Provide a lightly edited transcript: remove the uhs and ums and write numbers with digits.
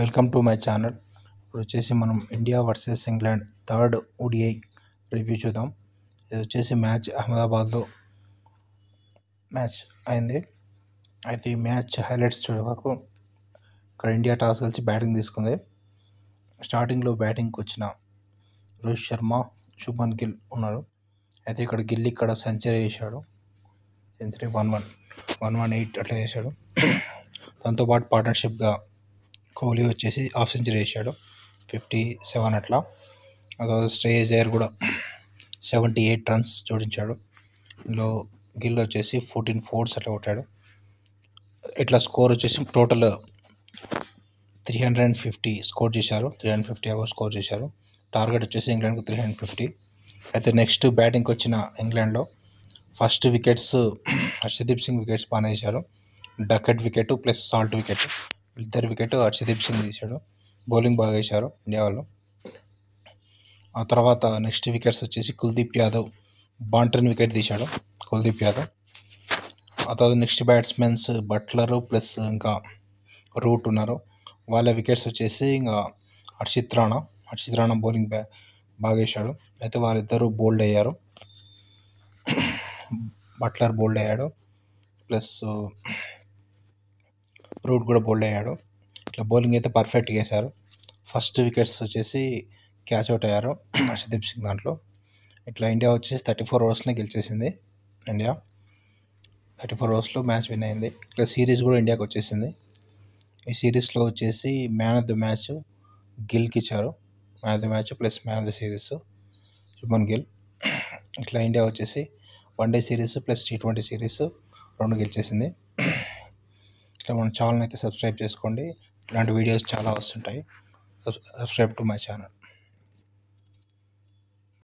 Welcome to my channel. ఇప్పుడు వచ్చేసి మనం India versus England third ODI review చూద్దాం. ఇది వచ్చేసి మ్యాచ్ అహ్మదాబాద్లో మ్యాచ్ అయింది. అయితే ఈ మ్యాచ్ హైలైట్స్ చూడే వరకు ఇక్కడ ఇండియా టాస్ కలిసి బ్యాటింగ్ తీసుకుంది. స్టార్టింగ్లో బ్యాటింగ్కి వచ్చిన రోహిత్ శర్మ, శుభ్మన్ గిల్ ఉన్నారు. అయితే ఇక్కడ గిల్ ఇక్కడ సెంచరీ చేశాడు. సెంచరీ 118 అట్లా చేశాడు. దాంతోపాటు పార్ట్నర్షిప్గా కోహ్లీ వచ్చేసి హాఫ్ సెంచరీ వేసాడు, 57 అట్లా. ఆ తర్వాత శ్రేయస్ అయ్యర్ కూడా 78 రన్స్ జోడించాడు. ఇందులో గిల్ వచ్చేసి 14 ఫోర్స్ అట్లా కొట్టాడు. ఇట్లా స్కోర్ వచ్చేసి టోటల్ 350 స్కోర్ చేశారు. 350 అబౌవ్ స్కోర్ చేశారు. టార్గెట్ వచ్చేసి ఇంగ్లాండ్కి 350. అయితే నెక్స్ట్ బ్యాటింగ్కి వచ్చిన ఇంగ్లాండ్లో first wickets Harshdeep Singh wickets బాగానే వేశారు. Duckett wicket plus salt wicket, ఇద్దరు వికెట్ హర్షదీప్ సింగ్ తీశాడు. బౌలింగ్ బాగా వేశారు ఇండియా వాళ్ళు. ఆ తర్వాత నెక్స్ట్ వికెట్స్ వచ్చేసి కుల్దీప్ యాదవ్ బాంటన్ వికెట్ తీశాడు కుల్దీప్ యాదవ్. ఆ తర్వాత నెక్స్ట్ బ్యాట్స్మెన్స్ బట్లర్ ప్లస్ ఇంకా రూట్ ఉన్నారు. వాళ్ళ వికెట్స్ వచ్చేసి ఇంకా హర్షిత్ రాణా బౌలింగ్ బాగా వేశాడు. అయితే వాళ్ళిద్దరూ బోల్డ్ అయ్యారు. బట్లర్ బోల్డ్ అయ్యాడు ప్లస్ రూట్ కూడా బోల్డ్ అయ్యాడు. ఇట్లా బౌలింగ్ అయితే పర్ఫెక్ట్గా వేశారు. ఫస్ట్ వికెట్స్ వచ్చేసి క్యాచ్ అవుట్ అయ్యారు హర్షదీప్ సింగ్ దాంట్లో. ఇట్లా ఇండియా వచ్చేసి 34 ఓవర్స్లో గెలిచేసింది. ఇండియా 34 ఓవర్స్లో మ్యాచ్ విన్ అయింది. ఇట్లా సిరీస్ కూడా ఇండియాకి వచ్చేసింది. ఈ సిరీస్లో వచ్చేసి మ్యాన్ ఆఫ్ ద మ్యాచ్ గిల్కి ఇచ్చారు. Man of the match plus man of the series Shubman Gill. ఇట్లా ఇండియా వచ్చేసి one day series plus T20 series 2 గెలిచేసింది. ఇట్లా మన ఛానల్ అయితే సబ్స్క్రైబ్ చేసుకోండి. ఇలాంటి వీడియోస్ చాలా వస్తుంటాయి. Subscribe to my channel.